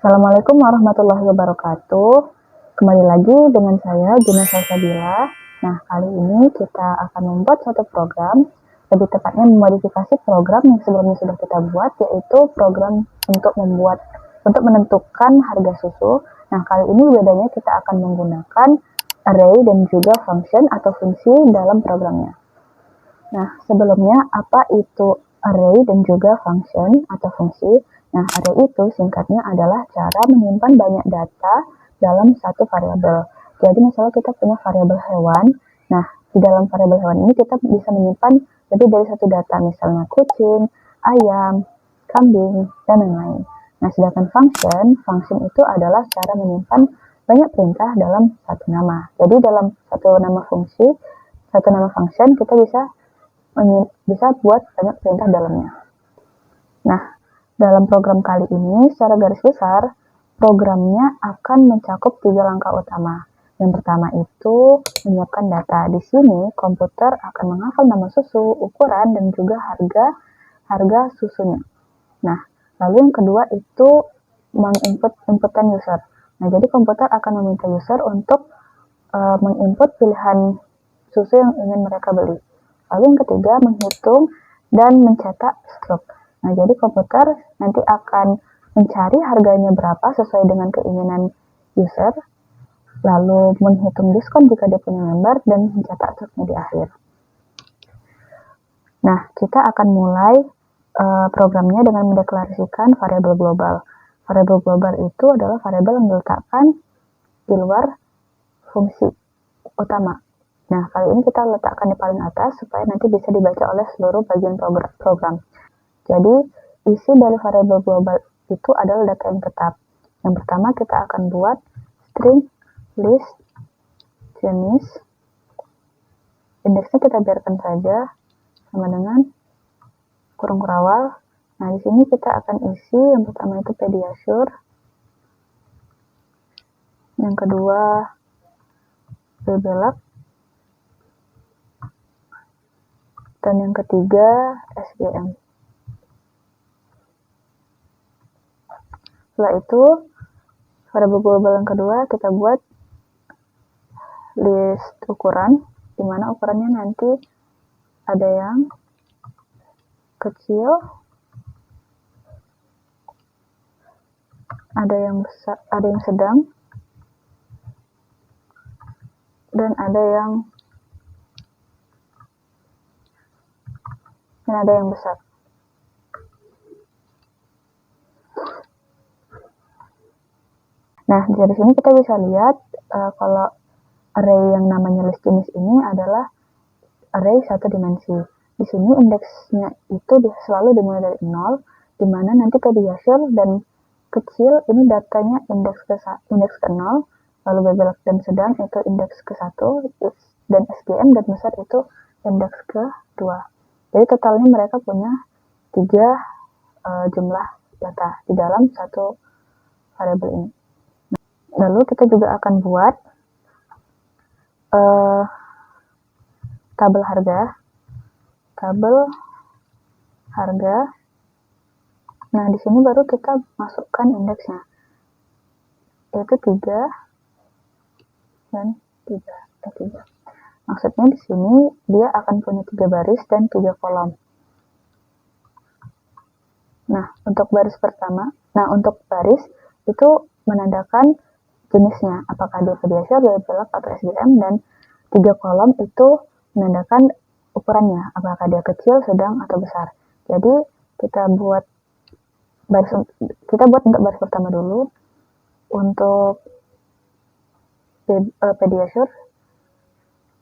Assalamualaikum warahmatullahi wabarakatuh. Kembali lagi dengan saya, Juna Salsabila. Nah, kali ini kita akan membuat suatu program, lebih tepatnya memodifikasi program yang sebelumnya sudah kita buat, yaitu program untuk menentukan harga susu. Nah, kali ini bedanya kita akan menggunakan array dan juga function atau fungsi dalam programnya. Nah, sebelumnya apa itu array dan juga function atau fungsi? Nah, array itu singkatnya adalah cara menyimpan banyak data dalam satu variabel. Jadi misalnya kita punya variabel hewan. Nah, di dalam variabel hewan ini kita bisa menyimpan lebih dari satu data, misalnya kucing, ayam, kambing, dan lain-lain. Nah, sedangkan function itu adalah cara menyimpan banyak perintah dalam satu nama. Jadi dalam satu nama function kita bisa buat banyak perintah dalamnya. Nah, dalam program kali ini secara garis besar programnya akan mencakup 3 langkah utama. Yang pertama itu menyiapkan data. Di sini komputer akan menghafal nama susu, ukuran, dan juga harga susunya. Nah, lalu yang kedua itu menginputkan user. Nah, jadi komputer akan meminta user untuk menginput pilihan susu yang ingin mereka beli. Lalu yang ketiga, menghitung dan mencetak struk. Nah, jadi komputer nanti akan mencari harganya berapa sesuai dengan keinginan user, lalu menghitung diskon jika dia punya member, dan mencetak struknya di akhir. Nah, kita akan mulai programnya dengan mendeklarasikan variabel global. Variabel global itu adalah variabel yang diletakkan di luar fungsi utama. Nah, kali ini kita letakkan di paling atas supaya nanti bisa dibaca oleh seluruh bagian program. Jadi, isi dari variabel global itu adalah data yang tetap. Yang pertama kita akan buat string list jenis. Indeksnya kita biarkan saja sama dengan kurung kurawal. Nah, di sini kita akan isi yang pertama itu Pediasure. Yang kedua Bebelak. Dan yang ketiga SGM. Setelah itu variabel global yang kedua kita buat list ukuran, di mana ukurannya nanti ada yang kecil, ada yang besar, ada yang sedang, dan ada yang besar. Nah, dari sini kita bisa lihat kalau array yang namanya list jenis ini adalah array satu dimensi. Di sini indeksnya itu selalu dimulai dari 0, di mana nanti Pediasure dan kecil ini datanya indeks ke 0, lalu Bebelak dan sedang itu indeks ke 1, dan SGM dan besar itu indeks ke 2. Jadi totalnya mereka punya 3 jumlah data di dalam satu variabel ini. Lalu kita juga akan buat tabel harga. Nah, di sini baru kita masukkan indeksnya, yaitu 3 dan 3. Maksudnya di sini dia akan punya 3 baris dan 3 kolom. Nah, untuk baris itu menandakan jenisnya, apakah dia Pediasure, Bebelak, atau SGM, dan 3 kolom itu menandakan ukurannya, apakah dia kecil, sedang, atau besar. Jadi kita buat untuk baris pertama dulu. Untuk Pediasure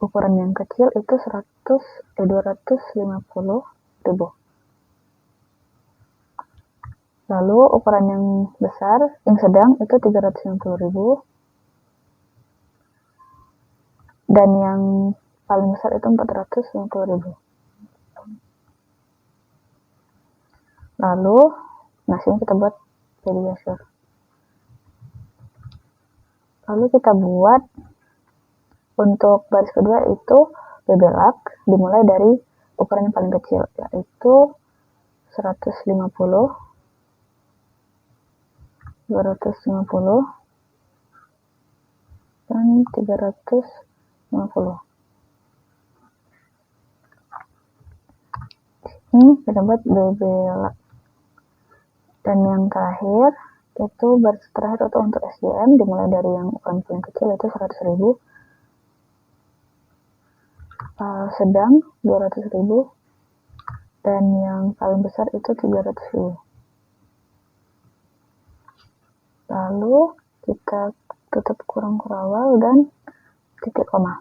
ukuran yang kecil itu 250.000. Lalu ukuran yang besar, yang sedang itu 350.000. Dan yang paling besar itu 450.000. Lalu, sini kita buat Pediasure. Lalu kita buat untuk baris kedua itu Bebelak, dimulai dari ukuran yang paling kecil, yaitu 150. 250 dan 350. Ini kita buat BB. Dan yang terakhir itu baris terakhir itu untuk SDM, dimulai dari yang ukuran paling kecil itu 100.000, sedang 200.000, dan yang paling besar itu 300.000. Lalu kita tutup kurung kurawal dan titik koma.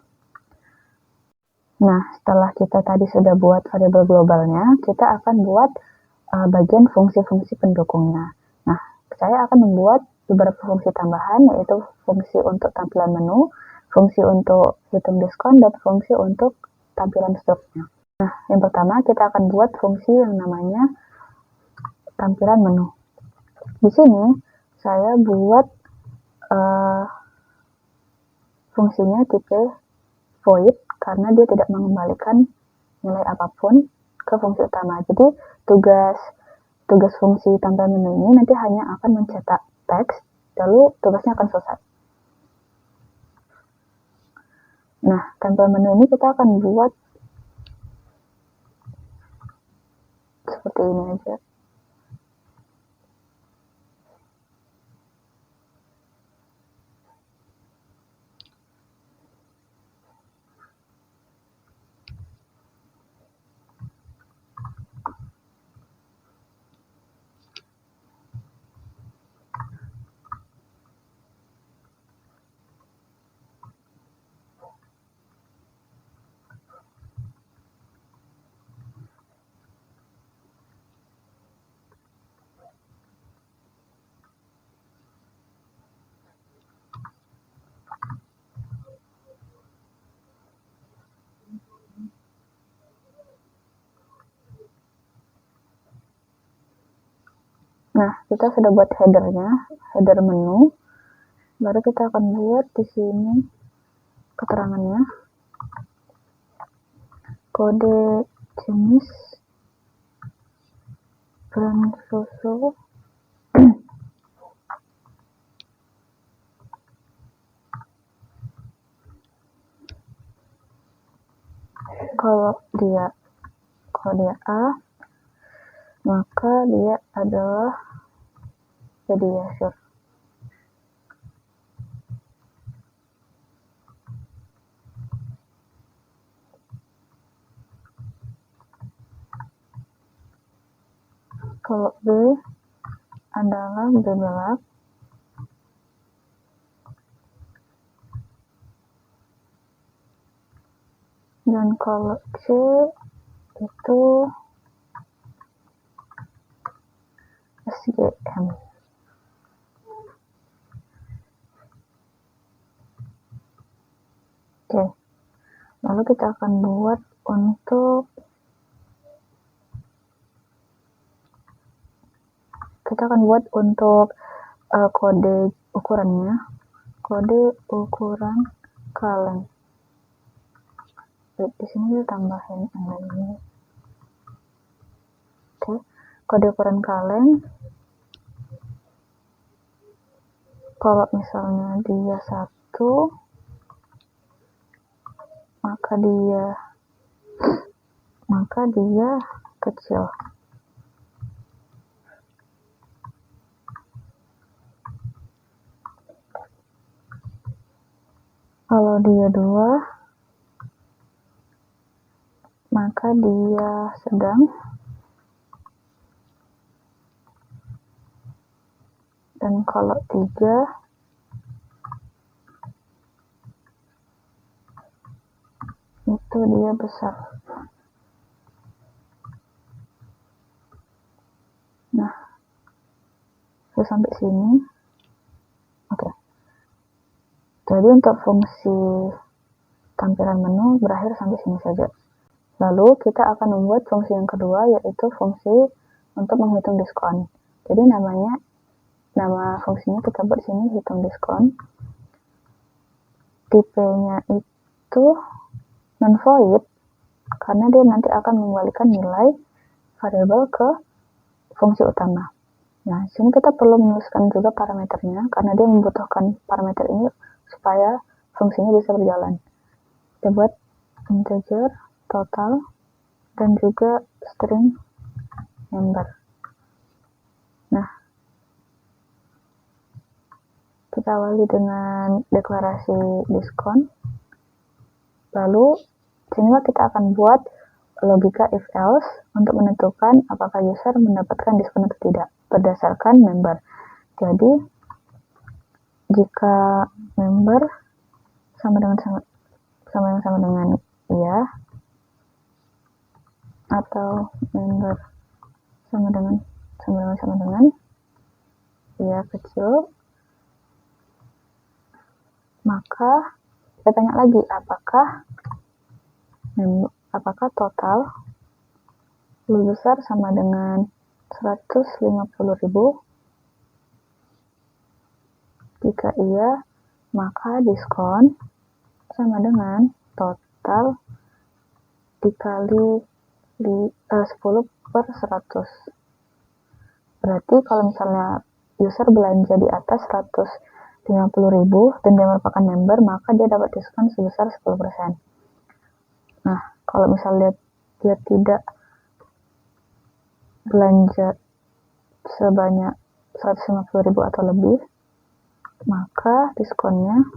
Nah, setelah kita tadi sudah buat variabel globalnya, kita akan buat bagian fungsi-fungsi pendukungnya. Nah, saya akan membuat beberapa fungsi tambahan, yaitu fungsi untuk tampilan menu, fungsi untuk hitung diskon, dan fungsi untuk tampilan stoknya. Nah, yang pertama kita akan buat fungsi yang namanya tampilan menu. Di sini saya buat fungsinya tipe void karena dia tidak mengembalikan nilai apapun ke fungsi utama. Jadi tugas fungsi tampilan menu ini nanti hanya akan mencetak teks, lalu tugasnya akan selesai. Nah, tampilan menu ini kita akan buat seperti ini aja. Nah, kita sudah buat headernya, header menu. Baru kita akan buat di sini keterangannya. Kode jenis brand susu kalau dia kode A, maka dia adalah Pediasure. Kalau B adalah Bebelak, dan kalau C itu SGM. Oke, lalu kita akan buat untuk kode ukurannya, kode ukuran kaleng. Di sini kita tambahin ini. Oke, kode ukuran kaleng. Kalau misalnya dia 1, maka dia kecil. Kalau dia 2, maka dia sedang. Dan kalau 3, itu dia besar. Nah, sampai sini. Oke. Jadi untuk fungsi tampilan menu berakhir sampai sini saja. Lalu kita akan membuat fungsi yang kedua, yaitu fungsi untuk menghitung diskon. Jadi nama fungsinya kita buat sini hitung diskon. Tipenya itu non-void karena dia nanti akan mengembalikan nilai variabel ke fungsi utama. Nah, di sini kita perlu menuliskan juga parameternya karena dia membutuhkan parameter ini supaya fungsinya bisa berjalan. Kita buat integer, total, dan juga string member. Nah, kita awali dengan deklarasi diskon. Lalu, sinilah kita akan buat logika if else untuk menentukan apakah user mendapatkan diskon atau tidak berdasarkan member. Jadi, jika member sama dengan iya, atau member sama dengan iya kecil, maka kita tanya lagi apakah total lebih besar sama dengan 150.000. Jika iya, maka diskon sama dengan total dikali 10 per 100. Berarti kalau misalnya user belanja di atas 150.000 dan dia merupakan member, maka dia dapat diskon sebesar 10%. Nah, kalau misalnya dia tidak belanja sebanyak 150.000 atau lebih, maka diskonnya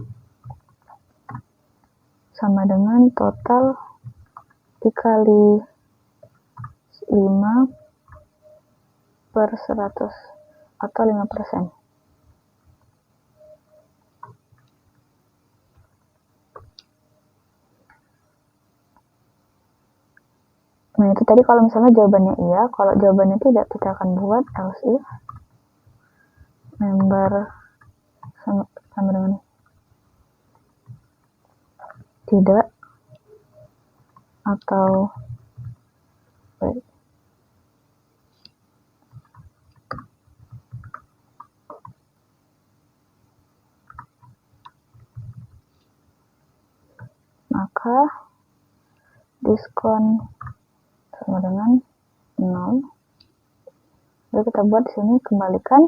sama dengan total dikali 5 per 100 atau 5%. Nah, itu tadi kalau misalnya jawabannya iya. Kalau jawabannya tidak, kita akan buat else if member sama dengan tidak, atau maka diskon sama dengan 0. Lalu kita buat sini, kembalikan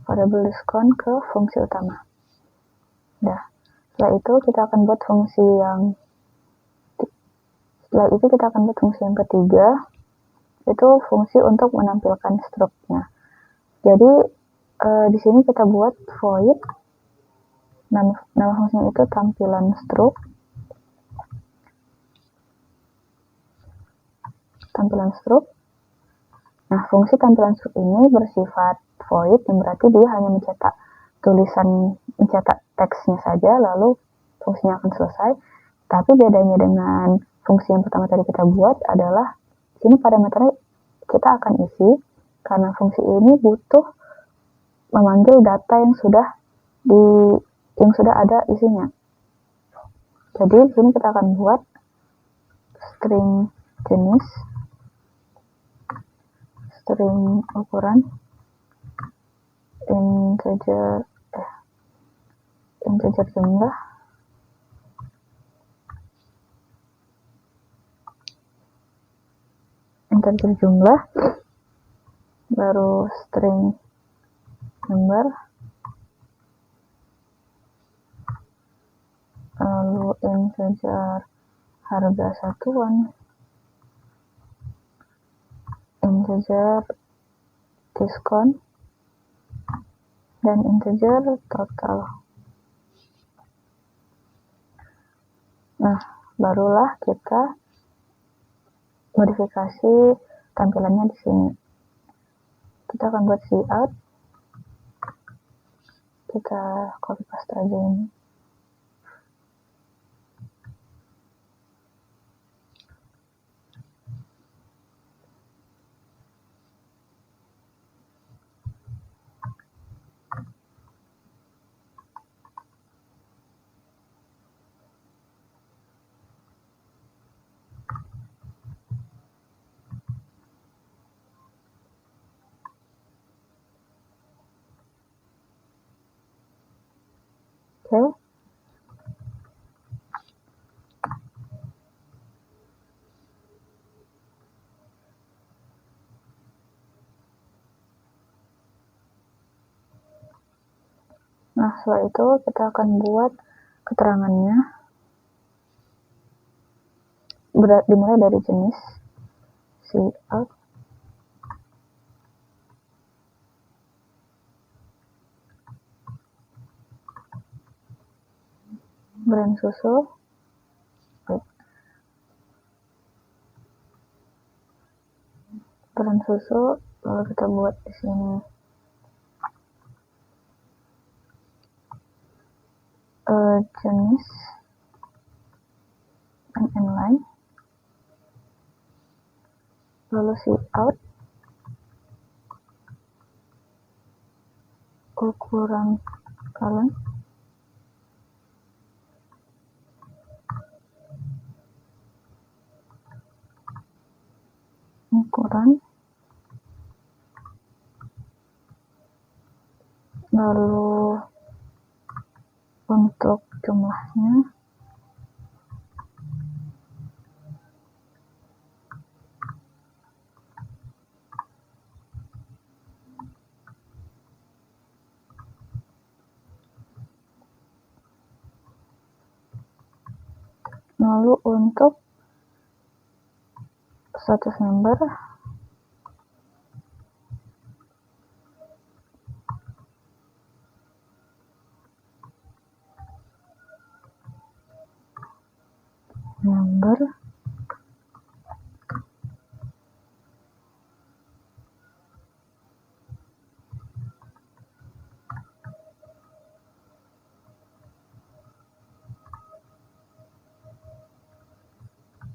variabel diskon ke fungsi utama. Nah, setelah itu kita akan buat fungsi yang ketiga, itu fungsi untuk menampilkan struknya. Jadi di sini kita buat void, nama fungsinya itu tampilan struk. Nah, fungsi tampilan struk ini bersifat void, yang berarti dia hanya mencetak teksnya saja, lalu fungsinya akan selesai. Tapi bedanya dengan fungsi yang pertama tadi kita buat adalah sini parameternya kita akan isi, karena fungsi ini butuh memanggil data yang sudah ada isinya. Jadi di sini kita akan buat string jenis, string ukuran, integer jumlah, baru string number, lalu integer harga satuan, integer diskon, dan integer total. Nah, barulah kita modifikasi tampilannya di sini. Kita akan buat cout, kita copy paste aja ini. Oke. Nah, setelah itu kita akan buat keterangannya. Dimulai dari jenis cout, brand susu, lalu kita buat di sini jenis and line, lalu cout, ukuran kaleng, lalu untuk jumlahnya lalu untuk status member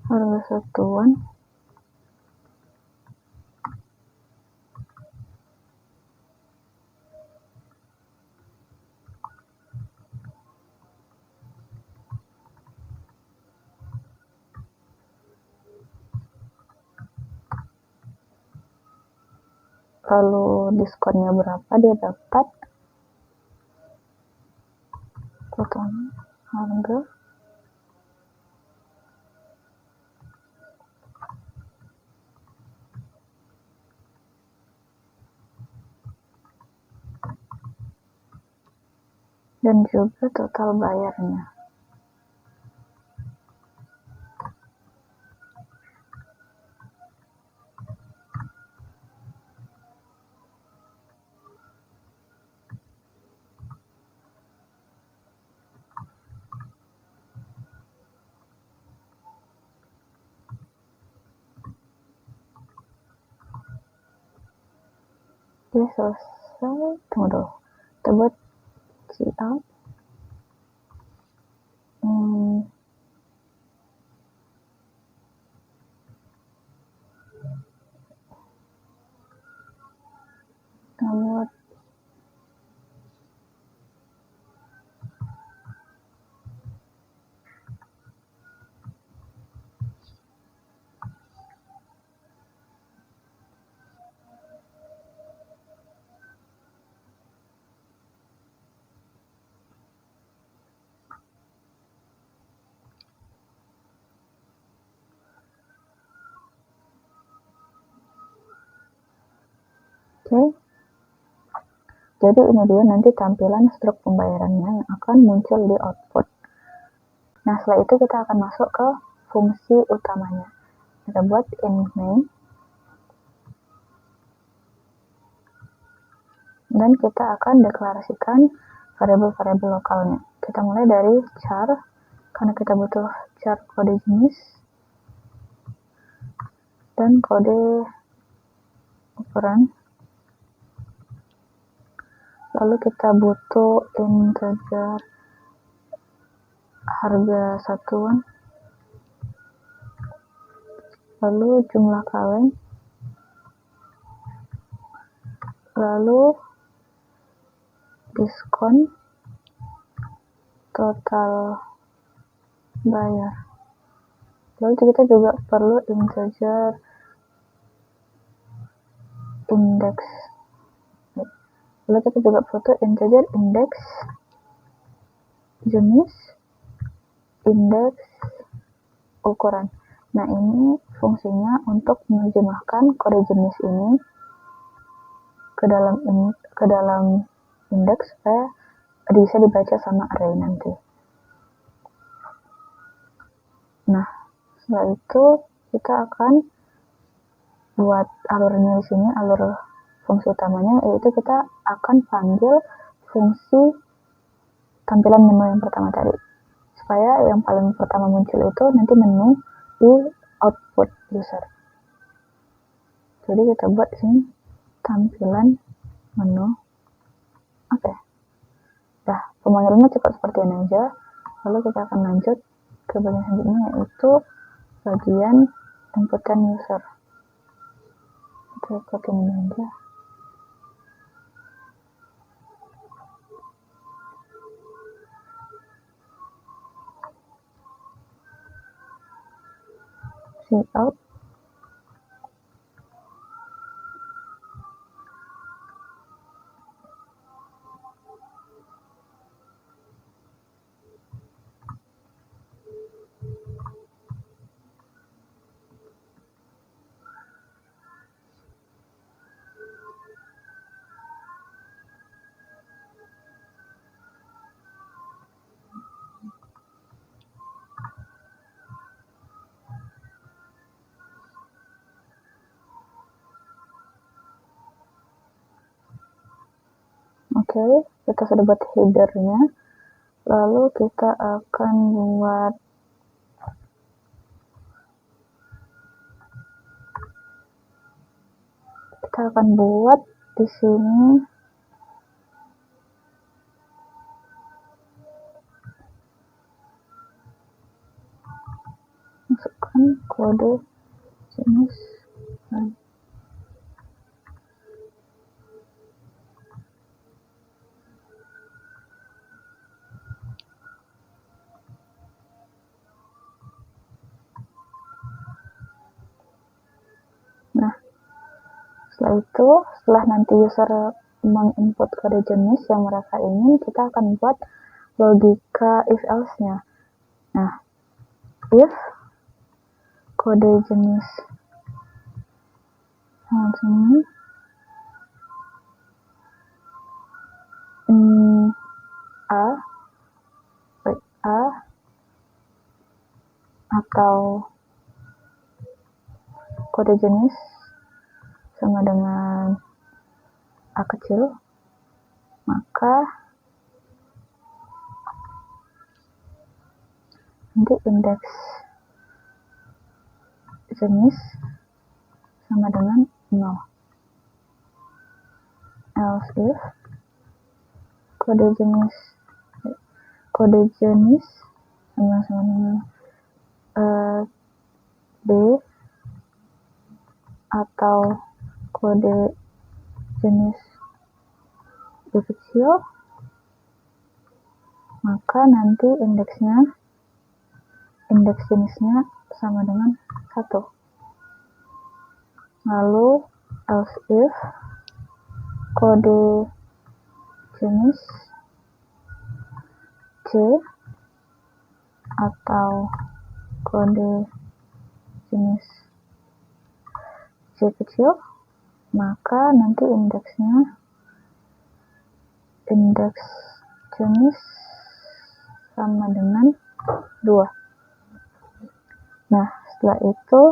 harga satuan, lalu diskonnya berapa dia dapat, potongan harga, dan juga total bayarnya. Oke, selesai. Tunggu dulu. Kita buat cout. Kita buat Oke, jadi ini dia nanti tampilan struk pembayarannya yang akan muncul di output. Nah, setelah itu kita akan masuk ke fungsi utamanya. Kita buat in main, dan kita akan deklarasikan variabel-variabel lokalnya. Kita mulai dari char, karena kita butuh char kode jenis dan kode ukuran. Lalu kita butuh integer harga satuan, lalu jumlah kaleng, lalu diskon, total bayar. Lalu kita juga perlu integer index. Lalu kita juga butuh integer index jenis, index ukuran. Nah, ini fungsinya untuk menerjemahkan kode jenis ini ke dalam indeks supaya bisa dibaca sama array nanti. Nah, setelah itu kita akan buat alurnya di sini, alur fungsi utamanya, yaitu kita akan panggil fungsi tampilan menu yang pertama tadi, supaya yang paling pertama muncul itu nanti menu di output user. Jadi kita buat sini tampilan menu. Oke. Nah, pemanarannya cukup seperti ini aja. Lalu kita akan lanjut ke bagian selanjutnya, yaitu bagian inputkan user. Kita ikutin ini aja. Cout. Oke, kita sudah buat headernya. Lalu kita akan buat di sini masukkan kode jenis. Nah, setelah nanti user menginput kode jenis yang mereka ingin, kita akan buat logika if else-nya. Nah, if kode jenis langsung A atau kode jenis sama dengan A kecil, maka nanti indeks jenis sama dengan 0. Else if kode jenis sama dengan B atau kode jenis B kecil, maka nanti indeks jenisnya sama dengan 1. Lalu else if kode jenis C atau kode jenis C kecil, maka nanti indeks jenis sama dengan 2. Nah, setelah itu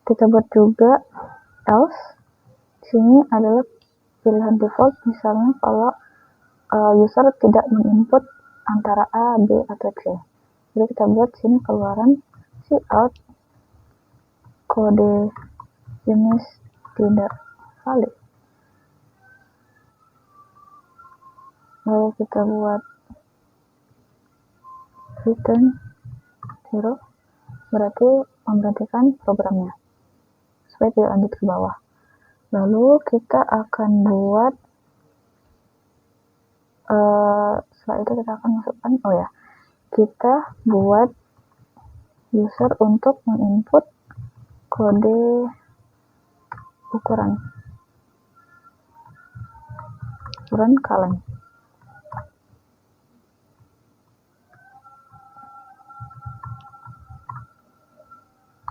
kita buat juga else. Sini adalah pilihan default, misalnya kalau user tidak menginput antara A, B, atau C. Jadi kita buat sini keluaran cout kode jenis tidak valid. Lalu kita buat return 0, berarti memberhentikan programnya supaya tidak lanjut ke bawah. Lalu kita akan buat setelah itu kita akan masukkan kita buat user untuk menginput kode ukuran kaleng.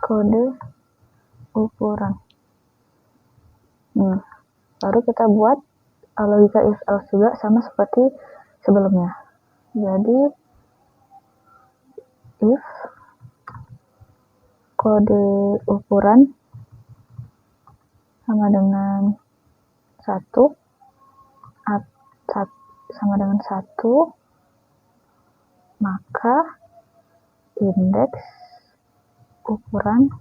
Kode ukuran. Baru kita buat logika if else juga, sama seperti sebelumnya. Jadi if kode ukuran sama dengan 1 sama dengan 1, maka indeks ukuran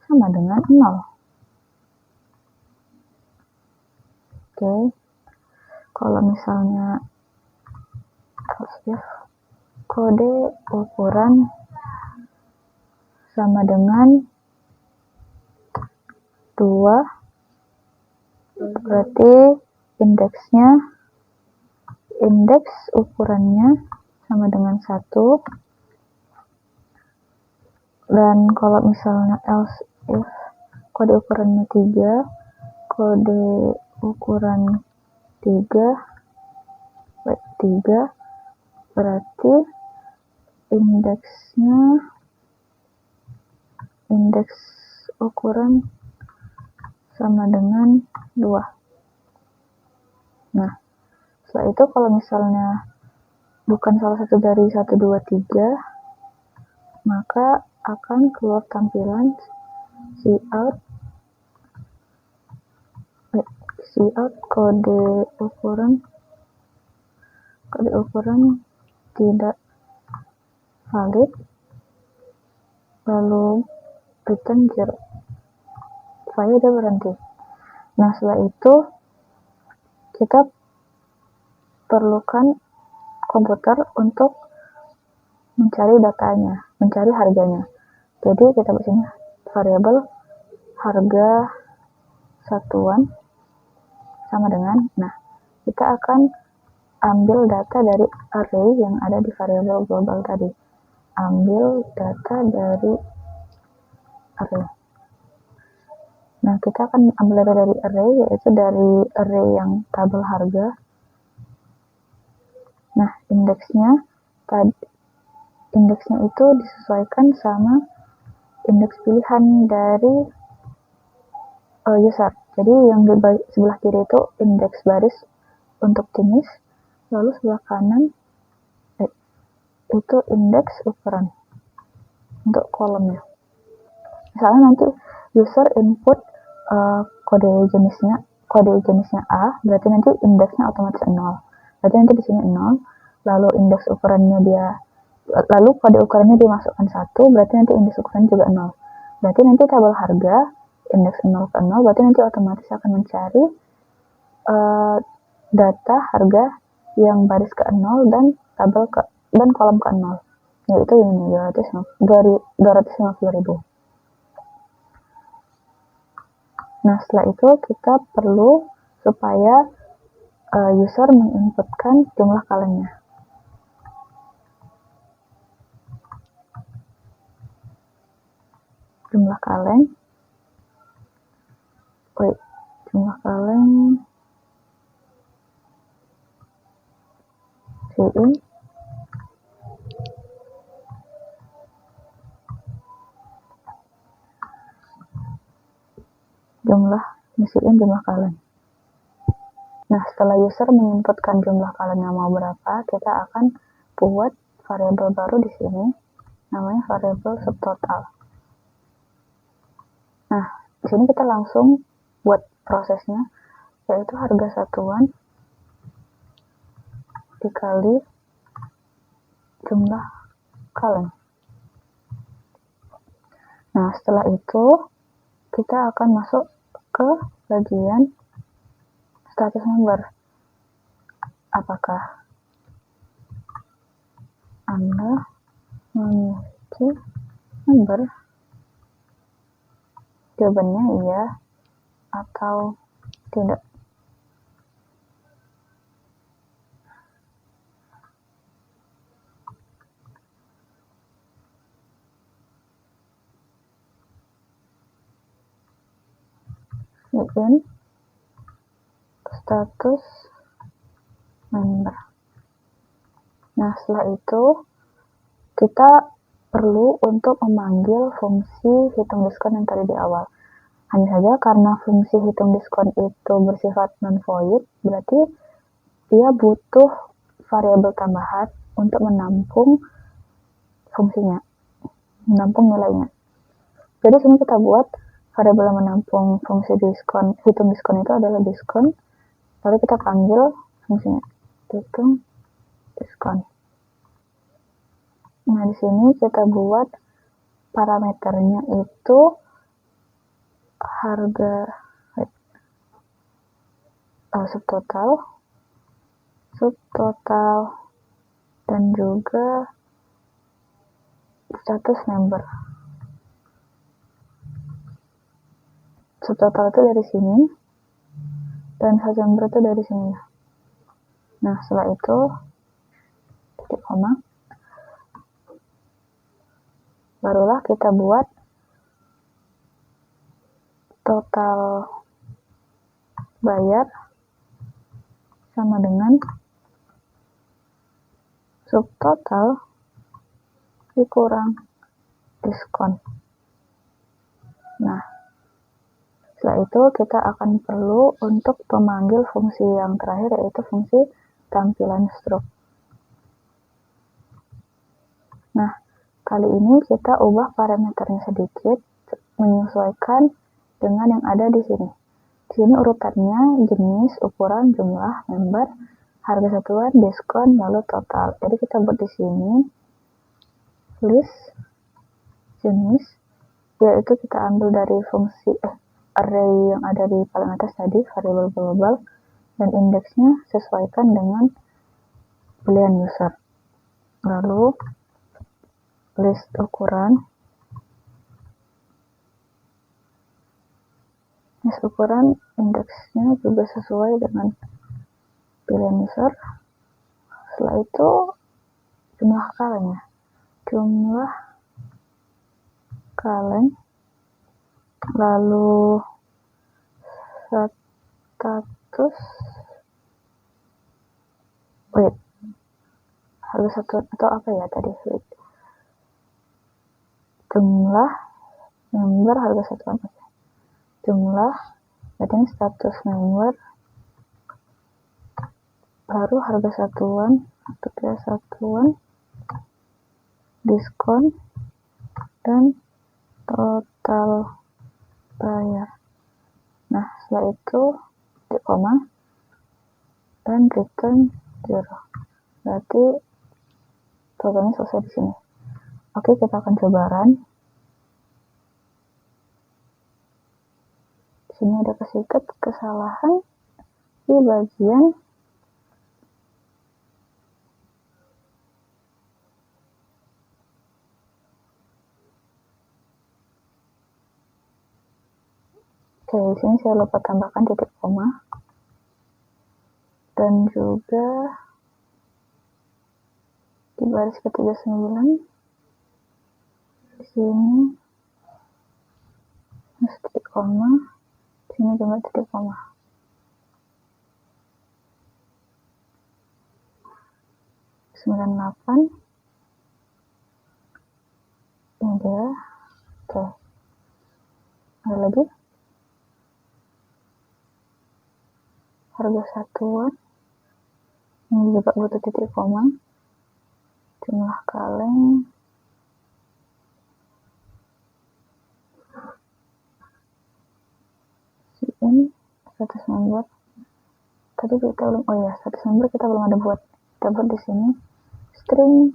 sama dengan 0. Oke. Kalau misalnya else if kode ukuran sama dengan 2, berarti indeks ukurannya sama dengan 1. Dan kalau misalnya else if kode ukurannya 3, kode ukuran 3 berarti indeks ukuran sama dengan 2. Nah, setelah itu kalau misalnya bukan salah satu dari 1, 2, 3, maka akan keluar tampilan cout kode ukuran tidak valid, lalu return 0. File udah berhenti. Nah, setelah itu kita perlukan komputer untuk mencari datanya, mencari harganya. Jadi kita buat sini variabel harga satuan sama dengan, nah kita akan ambil data dari array yang ada di variabel global tadi. Ambil data dari array. Nah, kita akan ambil data dari array, yaitu dari array yang tabel harga. Nah, indeksnya itu disesuaikan sama indeks pilihan dari user. Jadi yang di sebelah kiri itu indeks baris untuk jenis, lalu sebelah kanan itu indeks ukuran untuk kolomnya. Misalnya nanti user input kode jenisnya A, berarti nanti indeksnya otomatis 0. Berarti nanti di sini 0, lalu kode ukurannya dimasukkan 1, berarti nanti indeks ukurannya juga 0. Berarti nanti tabel harga indeks 0 ke 0, berarti nanti otomatis akan mencari data harga yang baris ke 0 dan kolom ke 0, yaitu ini 250.000. Nah, setelah itu kita perlu supaya user menginputkan jumlah kalengnya. Jumlah kaleng in jumlah kaleng. Nah, setelah user menginputkan jumlah kalengnya mau berapa, kita akan buat variabel baru di sini, namanya variabel subtotal. Nah, di sini kita langsung buat prosesnya, yaitu harga satuan dikali jumlah kaleng. Nah, setelah itu kita akan masuk ke bagian status member. Apakah Anda memiliki member? Jawabannya iya atau tidak. In status member. Nah, setelah itu kita perlu untuk memanggil fungsi hitung diskon yang tadi di awal. Hanya saja karena fungsi hitung diskon itu bersifat non-void, berarti dia butuh variabel tambahan untuk menampung fungsinya, menampung nilainya. Jadi sini kita buat variabel yang menampung fungsi diskon, hitung diskon itu adalah diskon, lalu kita panggil fungsinya hitung diskon. Nah, di sini kita buat parameternya itu harga subtotal dan juga status member. Subtotal itu dari sini dan status member itu dari sini. Nah, setelah itu titik koma, barulah kita buat total bayar sama dengan subtotal dikurang diskon. Nah, setelah itu kita akan perlu untuk memanggil fungsi yang terakhir, yaitu fungsi tampilan struk. Nah, kali ini kita ubah parameternya sedikit, menyesuaikan dengan yang ada di sini. Di sini urutannya jenis, ukuran, jumlah, member, harga satuan, diskon, lalu total. Jadi kita buat di sini list jenis, yaitu kita ambil dari fungsi array yang ada di paling atas tadi, variabel global, dan indeksnya sesuaikan dengan pilihan user. Lalu list ukuran, indeksnya juga sesuai dengan pilihan user. Setelah itu jumlah kaleng, lalu status harga satuan atau apa ya tadi, jumlah member harga satuan, jumlah, berarti ini status member, baru harga satuan diskon, dan total bayar. Nah, setelah itu di koma dan return 0. Berarti programnya selesai di sini. Oke, kita akan coba run. Di sini ada kesalahan di bagian di sini saya lupa tambahkan titik koma dan juga di baris ke-39 di sini titik koma, di sini juga titik koma. Ini dia. Oke. Ada lagi. Harga satuan. Ini juga butuh titik koma. Jumlah kaleng. Ini status member. Tadi kita belum, status member kita belum ada buat. Kita buat di sini string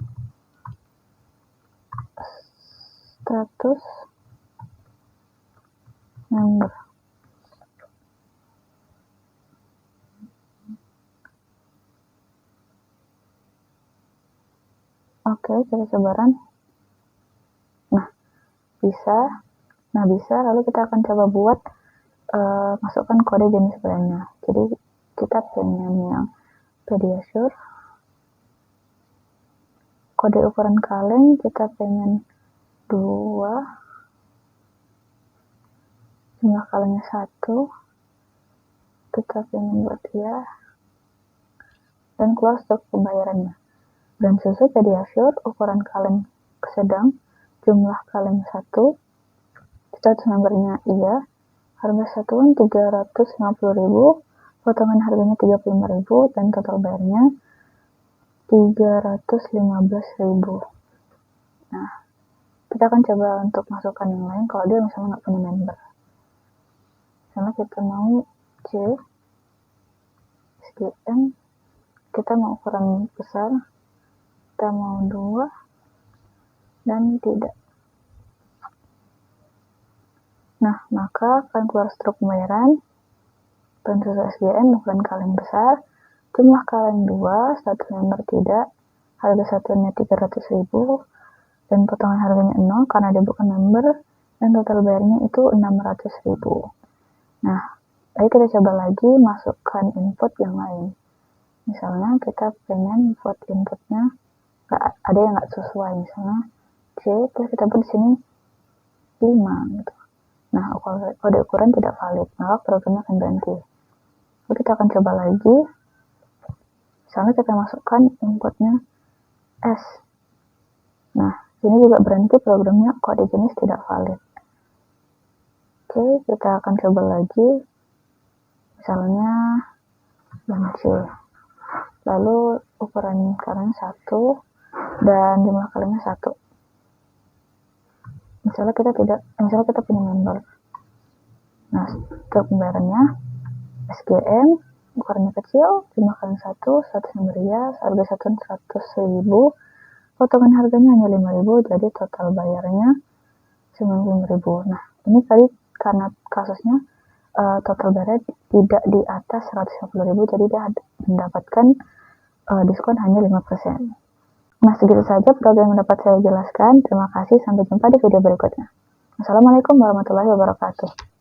status member. Oke, kita coba run. Bisa. Lalu kita akan coba buat masukkan kode jenis brandnya. Jadi kita pengen yang Pediasure. Kode ukuran kaleng kita pengen 2, jumlah kalengnya 1, kita pengen buat ya, dan close untuk pembayarannya. Brand susu Pediasure, ukuran kaleng sedang, jumlah kaleng 1, status membernya iya, harga satuan 350.000, potongan harganya 35.000, dan total bayarnya 315.000. Nah, kita akan coba untuk masukkan yang lain kalau dia misalnya nggak punya member. Misalnya kita mau C, SGM, kita mau ukuran besar, kita mau 2, dan tidak. Nah, maka akan keluar struk pembayaran, pensusun SGM, ukuran kaleng besar, jumlah kaleng 2, status member tidak, harga satuannya 300.000, dan potongan harganya 0 karena dia bukan member, dan total bayarnya itu 600.000. Nah, ayo kita coba lagi masukkan input yang lain. Misalnya kita pengen vote inputnya ada yang nggak sesuai, misalnya C, terus kita buat di sini 5 gitu. Nah, kode ukuran tidak valid, maka programnya akan berhenti. Lalu kita akan coba lagi. Misalnya kita masukkan inputnya S. Nah, ini juga berhenti programnya, kode jenis tidak valid. Oke, kita akan coba lagi. Misalnya yang C. Lalu ukuran kalengnya 1 dan jumlah kalengnya 1. Misalnya kita punya member. Nah, struk pembayarannya SGM, ukurannya kecil, jumlah kaleng 1, status member ya, harga satuan 100.000, potongan harganya hanya 5.000, jadi total bayarnya 95.000. Nah, ini tadi karena kasusnya total bayarnya tidak di atas 150.000, jadi dia mendapatkan diskon hanya 5%. Nah, segitu saja program yang dapat saya jelaskan. Terima kasih, sampai jumpa di video berikutnya. Assalamualaikum warahmatullahi wabarakatuh.